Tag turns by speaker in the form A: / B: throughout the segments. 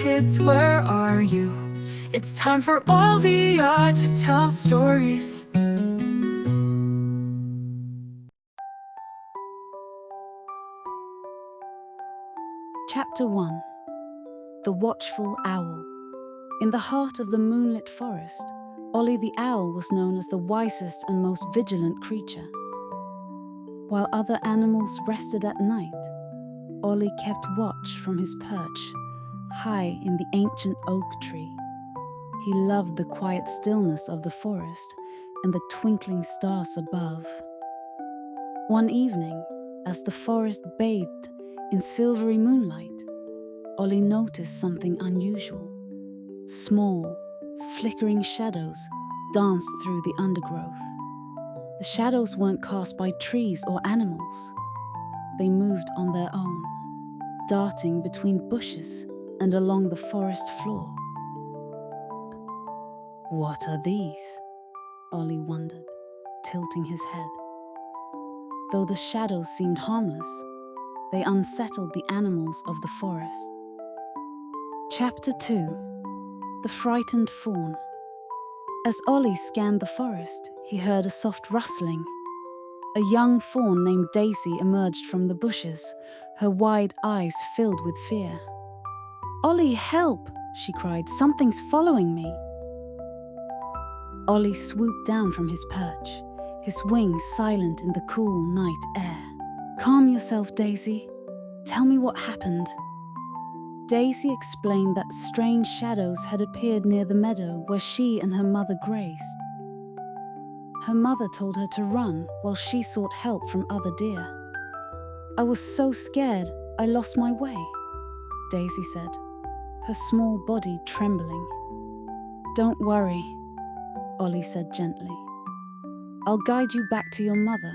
A: kids, where are you? It's time for Ollie to tell stories.
B: Chapter 1. The Watchful Owl. In the heart of the Moonlit Forest, Ollie the owl was known as the wisest and most vigilant creature. While other animals rested at night, Ollie kept watch from his perch, high in the ancient oak tree. He loved the quiet stillness of the forest and the twinkling stars above. One evening, as the forest bathed in silvery moonlight, Ollie noticed something unusual. Small, flickering shadows danced through the undergrowth. The shadows weren't cast by trees or animals. They moved on their own, darting between bushes and along the forest floor. What are these? Ollie wondered, tilting his head. Though the shadows seemed harmless, they unsettled the animals of the forest. Chapter 2. The Frightened Fawn. As Ollie scanned the forest, he heard a soft rustling. A young fawn named Daisy emerged from the bushes, her wide eyes filled with fear. "Ollie, help!" she cried. "Something's following me." Ollie swooped down from his perch, his wings silent in the cool night air. "Calm yourself, Daisy. Tell me what happened." Daisy explained that strange shadows had appeared near the meadow where she and her mother grazed. Her mother told her to run while she sought help from other deer. "I was so scared, I lost my way," Daisy said, her small body trembling. "Don't worry," Ollie said gently. "I'll guide you back to your mother."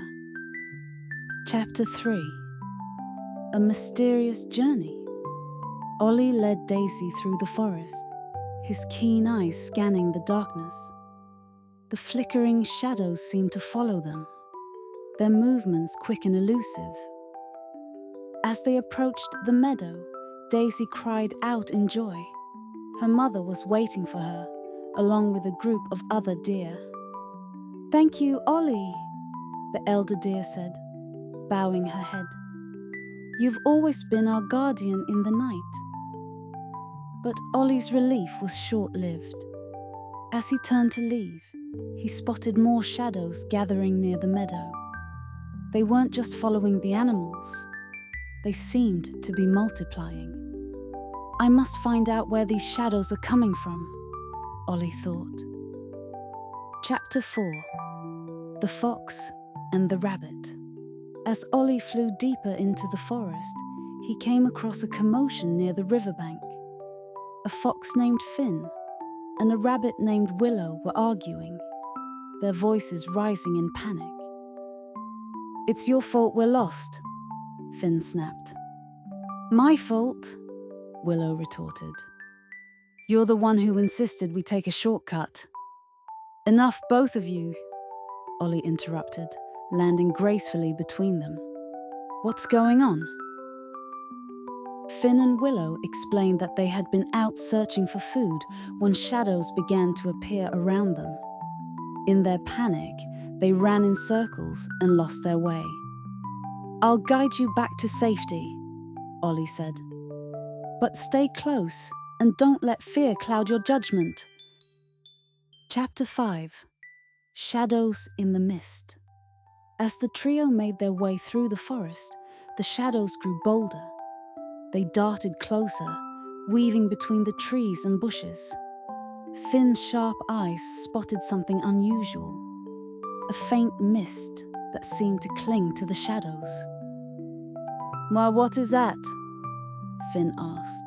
B: Chapter 3. A Mysterious Journey. Ollie led Daisy through the forest, his keen eyes scanning the darkness. The flickering shadows seemed to follow them, their movements quick and elusive. As they approached the meadow, Daisy cried out in joy. Her mother was waiting for her, along with a group of other deer. "Thank you, Ollie," the elder deer said, bowing her head. "You've always been our guardian in the night." But Ollie's relief was short-lived. As he turned to leave, he spotted more shadows gathering near the meadow. They weren't just following the animals. They seemed to be multiplying. "I must find out where these shadows are coming from," Ollie thought. Chapter 4. The Fox and the Rabbit. As Ollie flew deeper into the forest, he came across a commotion near the riverbank. A fox named Finn and a rabbit named Willow were arguing, their voices rising in panic. "It's your fault we're lost," Finn snapped. "My fault," Willow retorted. "You're the one who insisted we take a shortcut." "Enough, both of you," Ollie interrupted, landing gracefully between them. "What's going on?" Finn and Willow explained that they had been out searching for food when shadows began to appear around them. In their panic, they ran in circles and lost their way. "I'll guide you back to safety," Ollie said. "But stay close and don't let fear cloud your judgment." Chapter 5. Shadows in the Mist. As the trio made their way through the forest, the shadows grew bolder. They darted closer, weaving between the trees and bushes. Finn's sharp eyes spotted something unusual, a faint mist that seemed to cling to the shadows. "Well, what is that?" Finn asked,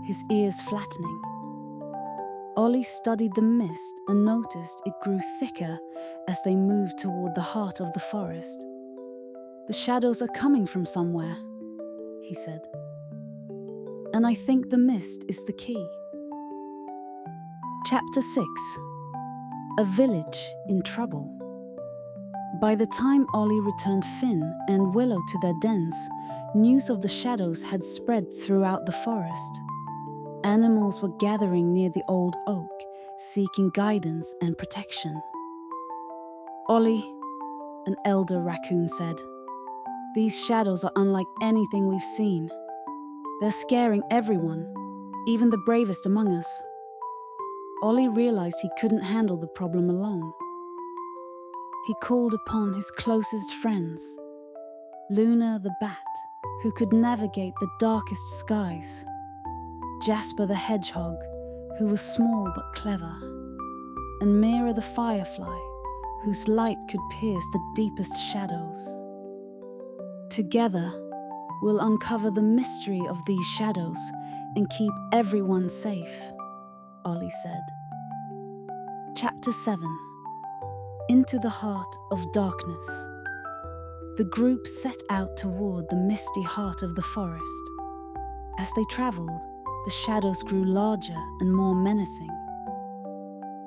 B: his ears flattening. Ollie studied the mist and noticed it grew thicker as they moved toward the heart of the forest. "The shadows are coming from somewhere," he said. "And I think the mist is the key." Chapter 6. A Village in Trouble. By the time Ollie returned Finn and Willow to their dens, news of the shadows had spread throughout the forest. Animals were gathering near the old oak, seeking guidance and protection. "Ollie," an elder raccoon said, "these shadows are unlike anything we've seen. They're scaring everyone, even the bravest among us." Ollie realized he couldn't handle the problem alone. He called upon his closest friends, Luna the bat, who could navigate the darkest skies, Jasper the hedgehog, who was small but clever, and Mira the firefly, whose light could pierce the deepest shadows. "Together, we'll uncover the mystery of these shadows and keep everyone safe," Ollie said. Chapter 7. Into the Heart of Darkness. The group set out toward the misty heart of the forest. As they traveled, the shadows grew larger and more menacing.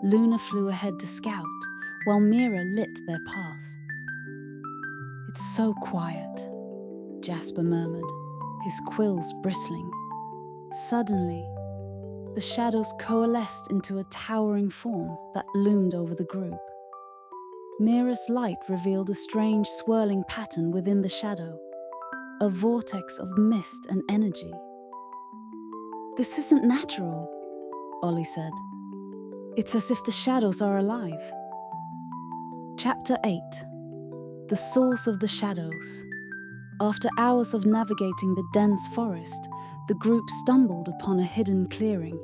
B: Luna flew ahead to scout, while Mira lit their path. "It's so quiet," Jasper murmured, his quills bristling. Suddenly, the shadows coalesced into a towering form that loomed over the group. Mira's light revealed a strange swirling pattern within the shadow, a vortex of mist and energy. "This isn't natural," Ollie said. "It's as if the shadows are alive." Chapter 8. The Source of the Shadows. After hours of navigating the dense forest, the group stumbled upon a hidden clearing.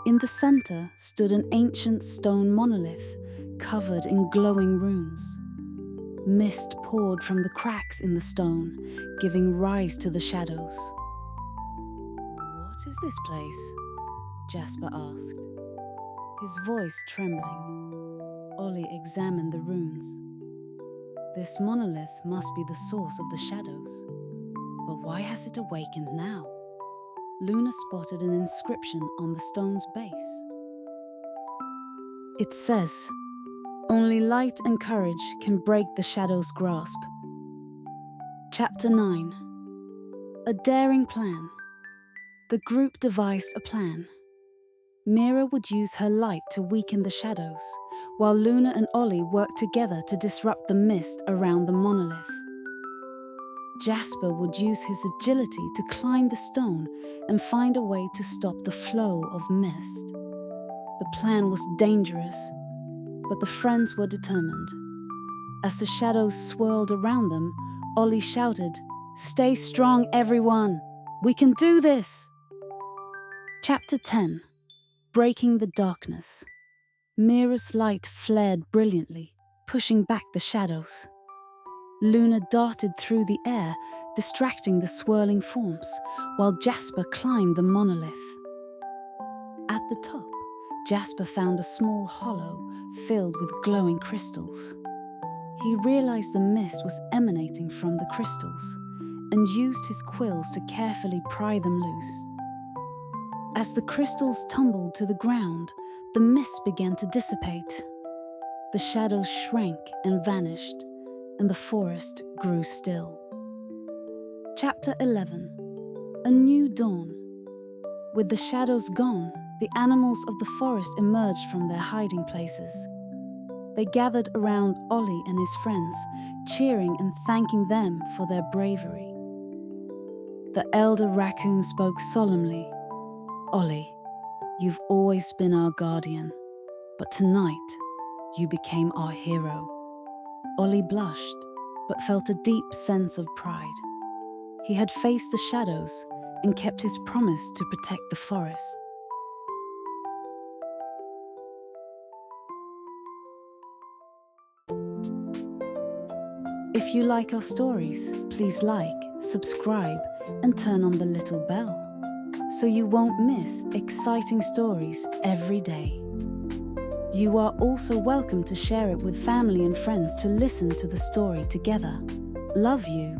B: In the center stood an ancient stone monolith covered in glowing runes. Mist poured from the cracks in the stone, giving rise to the shadows. "What is this place?" Jasper asked, his voice trembling. Ollie examined the runes. "This monolith must be the source of the shadows. But why has it awakened now?" Luna spotted an inscription on the stone's base. It says, "Only light and courage can break the shadow's grasp." Chapter 9. A daring plan. The group devised a plan. Mira would use her light to weaken the shadows, while Luna and Ollie worked together to disrupt the mist around the monolith. Jasper would use his agility to climb the stone and find a way to stop the flow of mist. The plan was dangerous, but the friends were determined. As the shadows swirled around them, Ollie shouted, "Stay strong, everyone! We can do this!" Chapter 10. Breaking the Darkness. Mira's light flared brilliantly, pushing back the shadows. Luna darted through the air, distracting the swirling forms, while Jasper climbed the monolith. At the top, Jasper found a small hollow filled with glowing crystals. He realized the mist was emanating from the crystals and used his quills to carefully pry them loose. As the crystals tumbled to the ground, the mist began to dissipate. The shadows shrank and vanished, and the forest grew still. Chapter 11. A New Dawn. With the shadows gone, the animals of the forest emerged from their hiding places. They gathered around Ollie and his friends, cheering and thanking them for their bravery. The elder raccoon spoke solemnly. "Ollie, you've always been our guardian, but tonight you became our hero." Ollie blushed, but felt a deep sense of pride. He had faced the shadows and kept his promise to protect the forest. If you like our stories, please like, subscribe, and turn on the little bell, so you won't miss exciting stories every day. You are also welcome to share it with family and friends to listen to the story together. Love you.